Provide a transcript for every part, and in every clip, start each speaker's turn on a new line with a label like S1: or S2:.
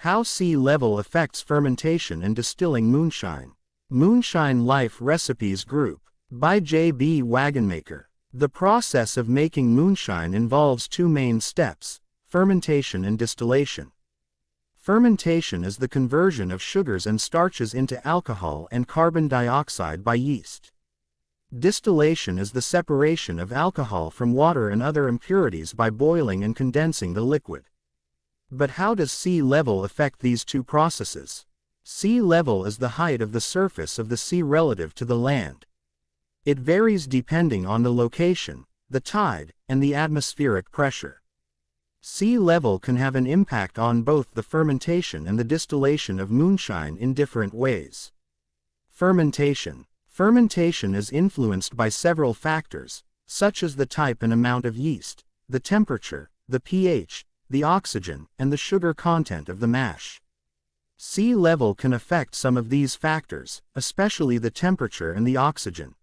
S1: How sea level affects fermentation and distilling moonshine. Moonshine Life Recipes Group. By J.B. Wagonmaker. The process of making moonshine involves two main steps: fermentation and distillation. Fermentation is the conversion of sugars and starches into alcohol and carbon dioxide by yeast. Distillation is the separation of alcohol from water and other impurities by boiling and condensing the liquid. But how does sea level affect these two processes? Sea level is the height of the surface of the sea relative to the land. It varies depending on the location, the tide, and the atmospheric pressure. Sea level can have an impact on both the fermentation and the distillation of moonshine in different ways. Fermentation. Fermentation is influenced by several factors, such as the type and amount of yeast, the temperature, the pH, the oxygen, and the sugar content of the mash. Sea level can affect some of these factors, especially the temperature and the oxygen.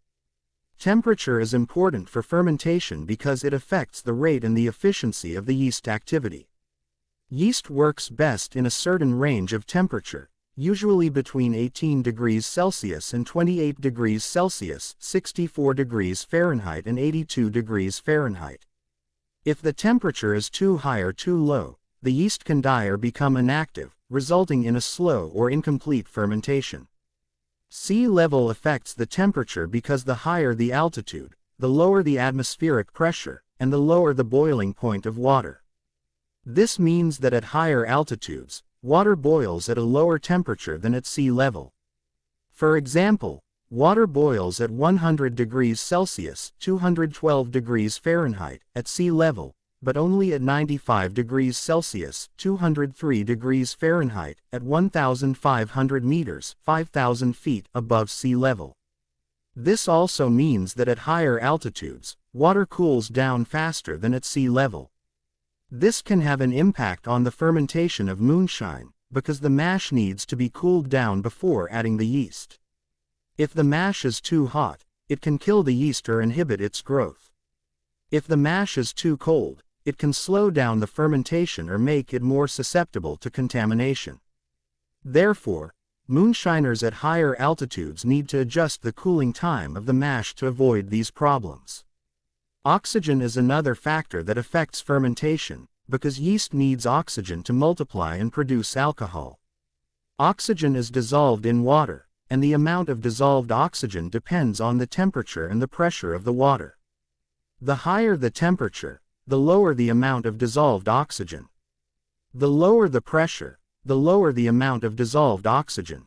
S1: Temperature is important for fermentation because it affects the rate and the efficiency of the yeast activity. Yeast works best in a certain range of temperature, usually between 18 degrees Celsius and 28 degrees Celsius, 64 degrees Fahrenheit and 82 degrees Fahrenheit. If the temperature is too high or too low, the yeast can die or become inactive, resulting in a slow or incomplete fermentation. Sea level affects the temperature because the higher the altitude, the lower the atmospheric pressure, and the lower the boiling point of water. This means that at higher altitudes, water boils at a lower temperature than at sea level. For example, water boils at 100 degrees Celsius, 212 degrees Fahrenheit, at sea level, but only at 95 degrees Celsius, 203 degrees Fahrenheit, at 1,500 meters, 5,000 feet above sea level. This also means that at higher altitudes, water cools down faster than at sea level. This can have an impact on the fermentation of moonshine, because the mash needs to be cooled down before adding the yeast. If the mash is too hot, it can kill the yeast or inhibit its growth. If the mash is too cold, it can slow down the fermentation or make it more susceptible to contamination. Therefore, moonshiners at higher altitudes need to adjust the cooling time of the mash to avoid these problems. Oxygen is another factor that affects fermentation, because yeast needs oxygen to multiply and produce alcohol. Oxygen is dissolved in water, and the amount of dissolved oxygen depends on the temperature and the pressure of the water. The higher the temperature, the lower the amount of dissolved oxygen. The lower the pressure, the lower the amount of dissolved oxygen.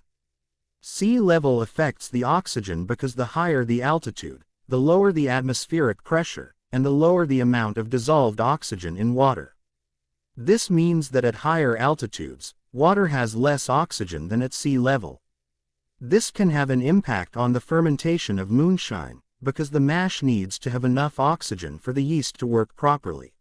S1: Sea level affects the oxygen because the higher the altitude, the lower the atmospheric pressure, and the lower the amount of dissolved oxygen in water. This means that at higher altitudes, water has less oxygen than at sea level. This can have an impact on the fermentation of moonshine, because the mash needs to have enough oxygen for the yeast to work properly.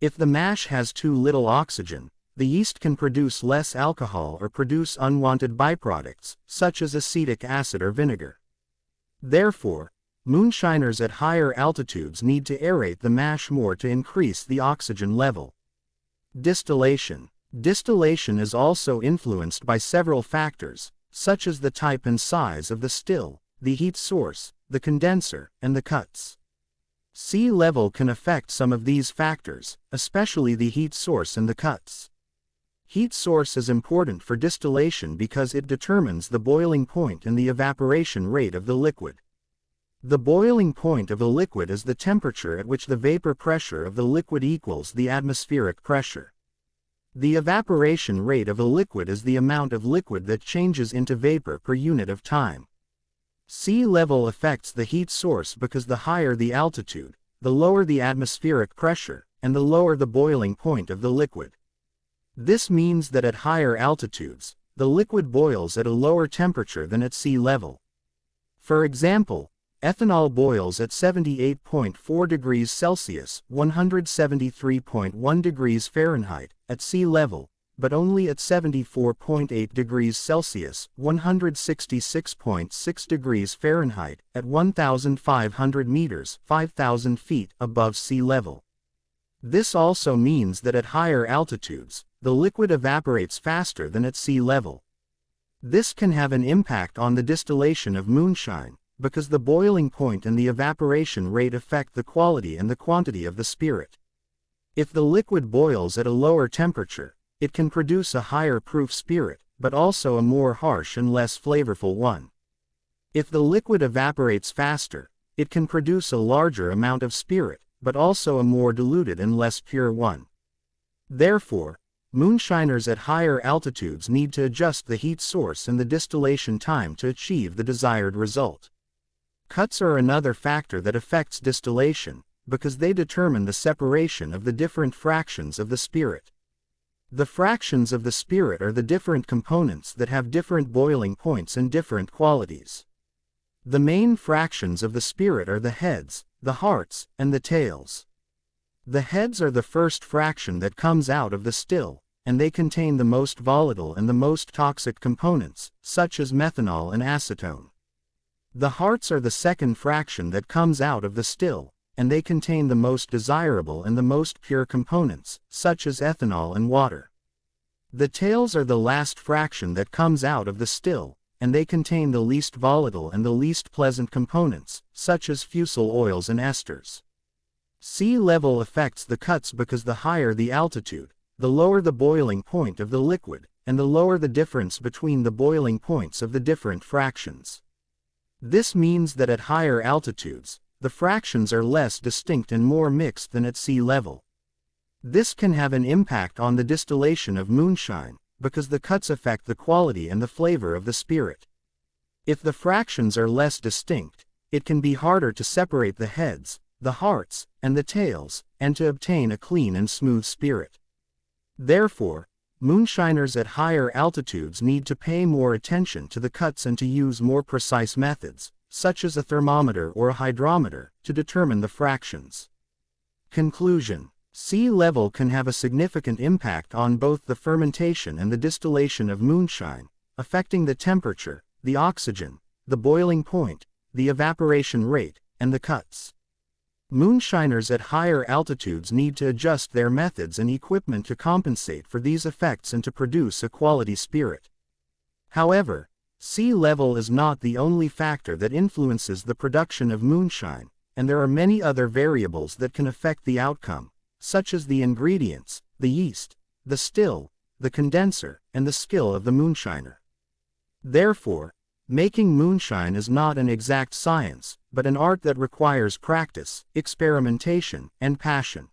S1: If the mash has too little oxygen, the yeast can produce less alcohol or produce unwanted byproducts, such as acetic acid or vinegar. Therefore, moonshiners at higher altitudes need to aerate the mash more to increase the oxygen level. Distillation. Distillation is also influenced by several factors, such as the type and size of the still, the heat source, the condenser, and the cuts. Sea level can affect some of these factors, especially the heat source and the cuts. Heat source is important for distillation because it determines the boiling point and the evaporation rate of the liquid. The boiling point of a liquid is the temperature at which the vapor pressure of the liquid equals the atmospheric pressure. The evaporation rate of a liquid is the amount of liquid that changes into vapor per unit of time. Sea level affects the heat source because the higher the altitude, the lower the atmospheric pressure, and the lower the boiling point of the liquid. This means that at higher altitudes, the liquid boils at a lower temperature than at sea level. For example, ethanol boils at 78.4 degrees Celsius, 173.1 degrees Fahrenheit, at sea level, but only at 74.8 degrees Celsius, 166.6 degrees Fahrenheit, at 1,500 meters, 5,000 feet above sea level. This also means that at higher altitudes, the liquid evaporates faster than at sea level. This can have an impact on the distillation of moonshine, because the boiling point and the evaporation rate affect the quality and the quantity of the spirit. If the liquid boils at a lower temperature, it can produce a higher proof spirit, but also a more harsh and less flavorful one. If the liquid evaporates faster, it can produce a larger amount of spirit, but also a more diluted and less pure one. Therefore, moonshiners at higher altitudes need to adjust the heat source and the distillation time to achieve the desired result. Cuts are another factor that affects distillation, because they determine the separation of the different fractions of the spirit. The fractions of the spirit are the different components that have different boiling points and different qualities. The main fractions of the spirit are the heads, the hearts, and the tails. The heads are the first fraction that comes out of the still, and they contain the most volatile and the most toxic components, such as methanol and acetone. The hearts are the second fraction that comes out of the still, and they contain the most desirable and the most pure components, such as ethanol and water. The tails are the last fraction that comes out of the still, and they contain the least volatile and the least pleasant components, such as fusel oils and esters. Sea level affects the cuts because the higher the altitude, the lower the boiling point of the liquid, and the lower the difference between the boiling points of the different fractions. This means that at higher altitudes, the fractions are less distinct and more mixed than at sea level. This can have an impact on the distillation of moonshine, because the cuts affect the quality and the flavor of the spirit. If the fractions are less distinct, it can be harder to separate the heads, the hearts, and the tails, and to obtain a clean and smooth spirit. Therefore, moonshiners at higher altitudes need to pay more attention to the cuts and to use more precise methods, such as a thermometer or a hydrometer, to determine the fractions. Conclusion: sea level can have a significant impact on both the fermentation and the distillation of moonshine, affecting the temperature, the oxygen, the boiling point, the evaporation rate, and the cuts. Moonshiners at higher altitudes need to adjust their methods and equipment to compensate for these effects and to produce a quality spirit. However, sea level is not the only factor that influences the production of moonshine, and there are many other variables that can affect the outcome, such as the ingredients, the yeast, the still, the condenser, and the skill of the moonshiner. Therefore, making moonshine is not an exact science, but an art that requires practice, experimentation, and passion.